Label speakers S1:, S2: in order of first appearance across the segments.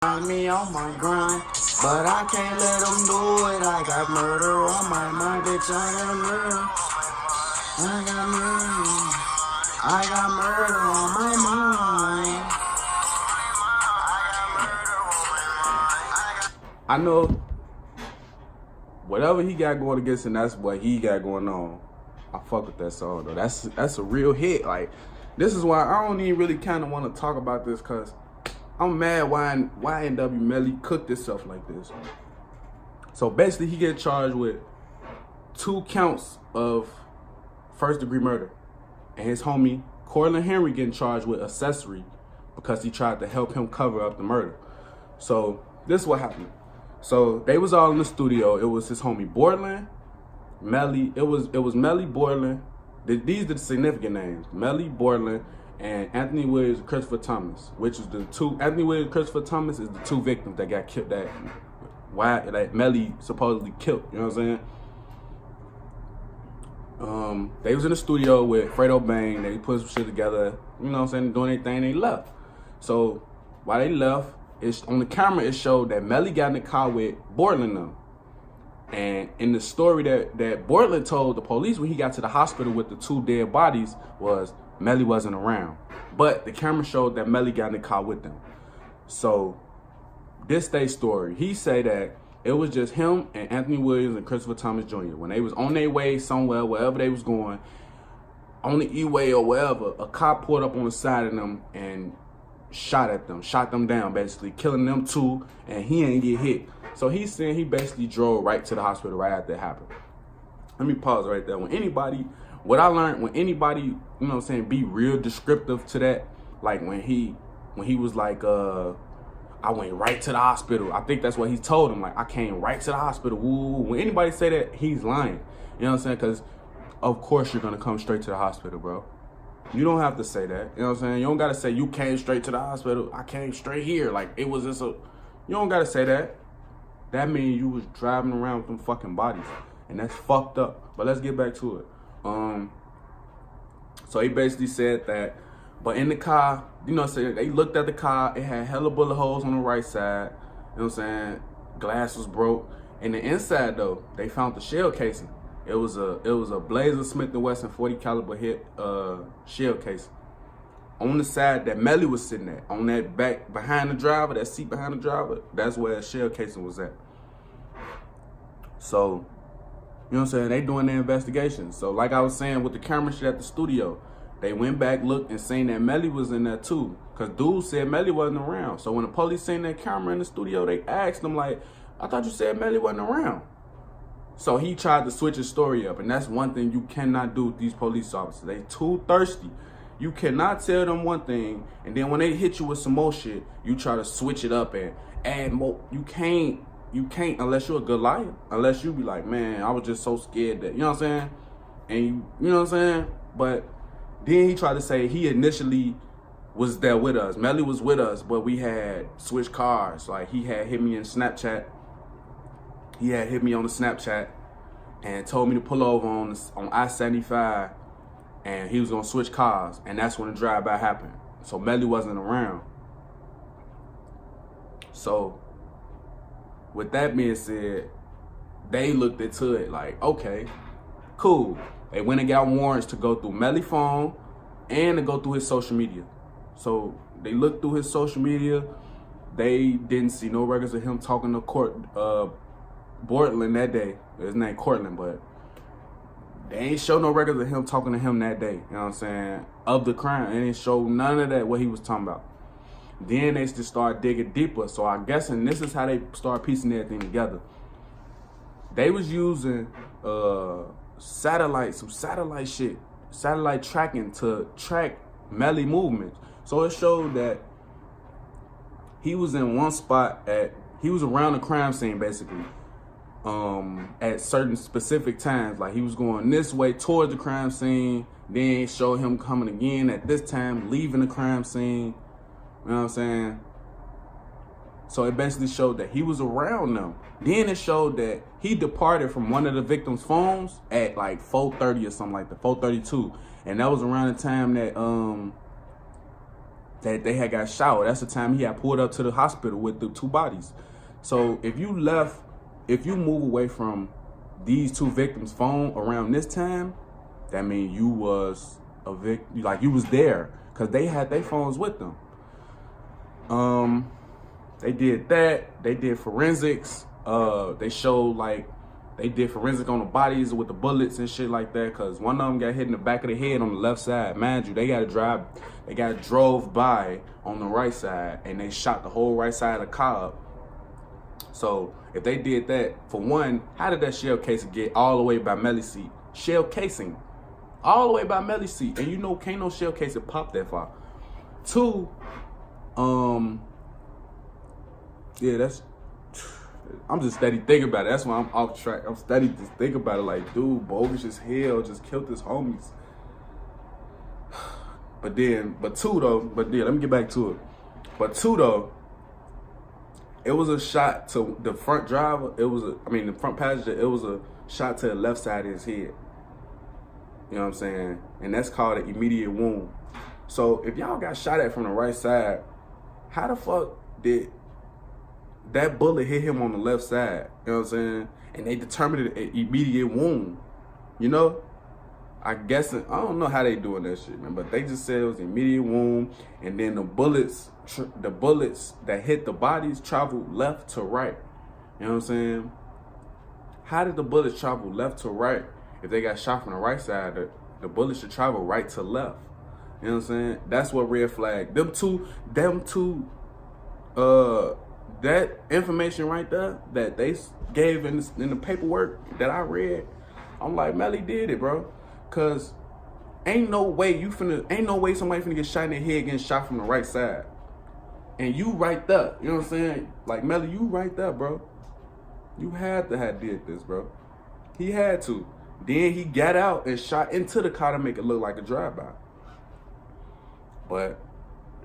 S1: Me on my grind, but I can't let them do it. I got murder on my mind, bitch. I got murder. I got murder. I got murder on my mind.
S2: I know whatever he got going against him, that's what he got going on. I fuck with that song though. That's a real hit. Like, this is why I don't even really kind of want to talk about this, cause I'm mad why YNW Melly cooked himself like this. So basically, he get charged with 2 counts of first-degree murder, and his homie Cortland Henry getting charged with accessory because he tried to help him cover up the murder. So this is what happened. So they was all in the studio. It was his homie Borland, Melly. It was Melly, Borland. These are the significant names: Melly, Borland, and Anthony Williams and Christopher Thomas, which is the 2. Anthony Williams and Christopher Thomas is the 2 victims that got killed, that Melly supposedly killed. You know what I'm saying? They was in the studio with Fredo Bang. They put some shit together. You know what I'm saying? Doing their thing. They left. So while they left, on the camera it showed that Melly got in the car with Borland them. And in the story that Borland told the police when he got to the hospital with the 2 dead bodies was Melly wasn't around. But the camera showed that Melly got in the car with them. So this day story, he say that it was just him and Anthony Williams and Christopher Thomas Jr. When they was on their way somewhere, wherever they was going, on the E-way or wherever, a cop pulled up on the side of them and shot them down, basically killing them 2, and he ain't get hit. So he's saying he basically drove right to the hospital right after it happened. Let me pause right there. What I learned, when anybody, you know what I'm saying, be real descriptive to that, like when he was like, I went right to the hospital. I think that's what he told him. Like, I came right to the hospital. Woo. When anybody say that, he's lying. You know what I'm saying? Because of course you're gonna come straight to the hospital, bro. You don't have to say that. You know what I'm saying? You don't gotta say you came straight to the hospital. I came straight here. Like, it was just you don't gotta say that. That means you was driving around with them fucking bodies. And that's fucked up. But let's get back to it. So he basically said that, but in the car, you know what I'm saying, they looked at the car, it had hella bullet holes on the right side, you know what I'm saying, glass was broke. And the inside though, they found the shell casing. It was a Blazer Smith & Wesson 40 caliber hit shell casing. On the side that Melly was sitting at, on that back behind the driver, that seat behind the driver, that's where the shell casing was at. So, you know what I'm saying, they doing their investigation. So like I was saying with the camera shit at the studio, they went back, looked, and seen that Melly was in there too. Cause dude said Melly wasn't around. So when the police seen that camera in the studio, they asked him like, I thought you said Melly wasn't around. So he tried to switch his story up. And that's one thing you cannot do with these police officers. They too thirsty. You cannot tell them one thing, and then when they hit you with some more shit, you try to switch it up and add more. You can't unless you're a good liar. Unless you be like, man, I was just so scared that, you know what I'm saying? And you know what I'm saying? But then he tried to say he initially was there with us. Melly was with us, but we had switched cars. Like, he had hit me in Snapchat. He had hit me on the Snapchat and told me to pull over on I-75, and he was gonna switch cars, and that's when the drive-by happened. So Melly wasn't around. So with that being said, they looked into it like, okay, cool. They went and got warrants to go through Melly's phone and to go through his social media. So they looked through his social media. They didn't see no records of him talking to Borland that day. His name Cortland, but they ain't show no records of him talking to him that day. You know what I'm saying? Of the crime. They didn't show none of that, what he was talking about. Then they just started digging deeper. So I'm guessing this is how they start piecing everything together. They was using satellite tracking to track Melly movements. So it showed that he was in one spot he was around the crime scene basically. At certain specific times, like he was going this way towards the crime scene, then show him coming again at this time, leaving the crime scene. You know what I'm saying? So it basically showed that he was around them. Then it showed that he departed from one of the victims' phones at like 4:30 or something like that, 4:32, and that was around the time that that they had got shot. That's the time he had pulled up to the hospital with the 2 bodies. So if you move away from these 2 victims' phone around this time, that means you was a victim, like you was there, because they had their phones with them. They did that. They did forensics. They showed like they did forensic on the bodies with the bullets and shit like that, because one of them got hit in the back of the head on the left side. Mind you, they got drove by on the right side, and they shot the whole right side of the car up. So if they did that, for one, how did that shell casing get all the way by Melly's seat? Shell casing, all the way by Melly's seat, and you know, can't no shell casing pop that far. 2, yeah, I'm just steady thinking about it. That's why I'm off track. I'm steady just thinking about it. Like, dude, bogus as hell, just killed his homies. But 2 though. Let me get back to it. But 2 though, it was a shot to the front driver. The front passenger. It was a shot to the left side of his head. You know what I'm saying? And that's called an immediate wound. So if y'all got shot at from the right side, how the fuck did that bullet hit him on the left side? You know what I'm saying? And they determined it an immediate wound. You know? I don't know how they doing that shit, man, but they just said it was an immediate wound, and then the bullets that hit the bodies traveled left to right. You know what I'm saying? How did the bullets travel left to right? If they got shot from the right side, the bullets should travel right to left. You know what I'm saying? That's what red flag. Them two, that information right there that they gave in the paperwork that I read, I'm like, Melly did it, bro. Cause ain't no way somebody finna get shot in the head getting shot from the right side. And you right there, you know what I'm saying? Like, Melly, you right there, bro. You had to have did this, bro. He had to. Then he got out and shot into the car to make it look like a drive-by. But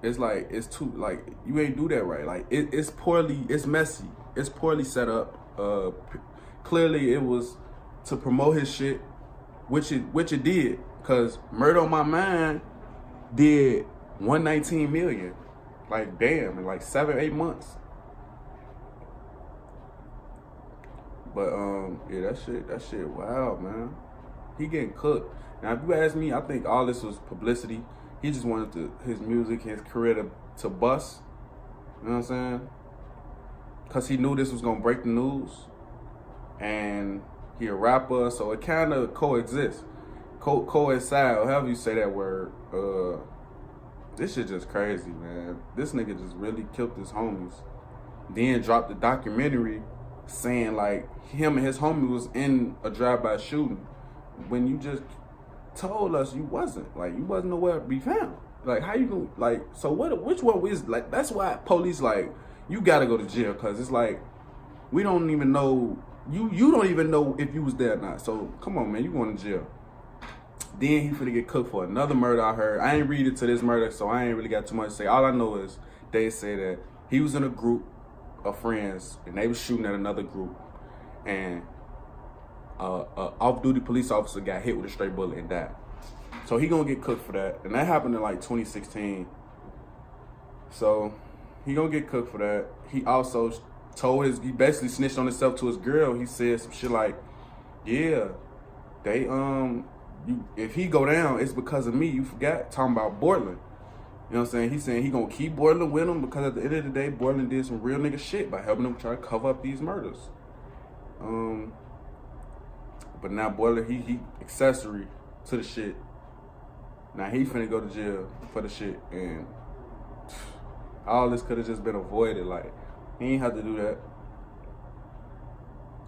S2: it's like, it's too, like, you ain't do that right. Like, it's messy. It's poorly set up. Clearly it was to promote his shit, which it did. Cause Murder on My Mind did 119 million. Like, damn, in like 7-8 months. But yeah, that shit wild, man. He getting cooked. Now if you ask me, I think all this was publicity. He just wanted his music, his career to bust. You know what I'm saying? Cause he knew this was gonna break the news. And he a rapper, so it kinda coexists. Coincide, or however you say that word. This shit just crazy, man. This nigga just really killed his homies. Then dropped the documentary saying like him and his homie was in a drive-by shooting when you just told us you wasn't. Like, you wasn't nowhere to be found. Like, how you gonna, like, so which one was, like, that's why police, like, you gotta go to jail, cause it's like, we don't even know, you don't even know if you was there or not. So come on, man, you going to jail. Then he finna get cooked for another murder, I heard. I ain't read it to this murder, so I ain't really got too much to say. All I know is they say that he was in a group of friends and they was shooting at another group, and off-duty police officer got hit with a straight bullet and died. So he gonna get cooked for that. And that happened in like 2016. So he gonna get cooked for that. He also he basically snitched on himself to his girl. He said some shit like, yeah, they if he go down, it's because of me. You forgot, talking about Borland. You know what I'm saying? He's saying he gonna keep Borland with him because at the end of the day, Borland did some real nigga shit by helping him try to cover up these murders. But now Borland, he accessory to the shit. Now he finna go to jail for the shit, and all this could have just been avoided. Like, he ain't have to do that.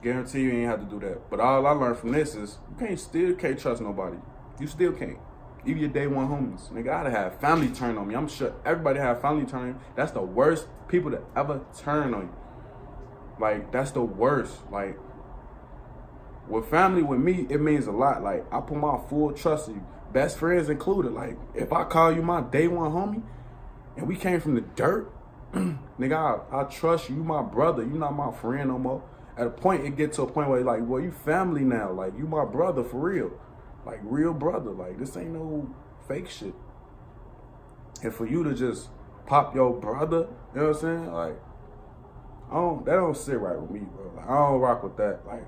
S2: Guarantee you ain't have to do that. But all I learned from this is you still can't trust nobody. You still can't. Even your day one homies. Nigga, I'd have family turn on me. I'm sure everybody have family turn on you. That's the worst people to ever turn on you. Like, that's the worst. Like, with family, with me, it means a lot. Like, I put my full trust in you. Best friends included. Like, if I call you my day one homie, and we came from the dirt, nigga, I trust you. You my brother. You not my friend no more. At a point, it get to a point where like, well, you family now. Like, you my brother for real. Like, real brother. Like, this ain't no fake shit. And for you to just pop your brother. You know what I'm saying? Like, that don't sit right with me, bro. Like, I don't rock with that. Like,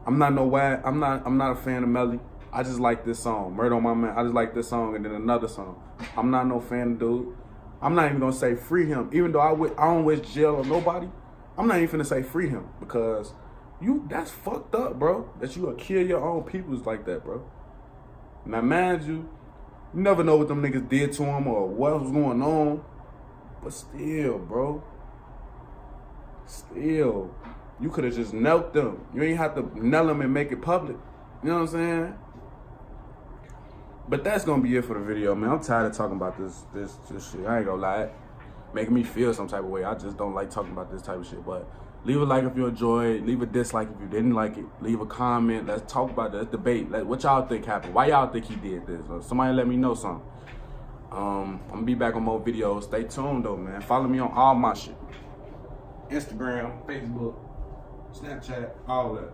S2: I'm not a fan of Melly. I just like this song, Murder on My Man. I just like this song and then another song. I'm not no fan of dude. I'm not even gonna say free him. Even though I don't wish jail on nobody, I'm not even finna say free him because that's fucked up, bro. That you would kill your own peoples like that, bro. Now, mind you never know what them niggas did to him or what was going on. But still, bro. Still. You could have just knelt them. You ain't have to kneel them and make it public. You know what I'm saying? But that's gonna be it for the video, man. I'm tired of talking about this shit. I ain't gonna lie. Making me feel some type of way. I just don't like talking about this type of shit. But leave a like if you enjoyed. Leave a dislike if you didn't like it. Leave a comment. Let's talk about it. Let's debate. What y'all think happened? Why y'all think he did this? Or somebody let me know something. I'm gonna be back on more videos. Stay tuned though, man. Follow me on all my shit. Instagram, Facebook, Snapchat, all that.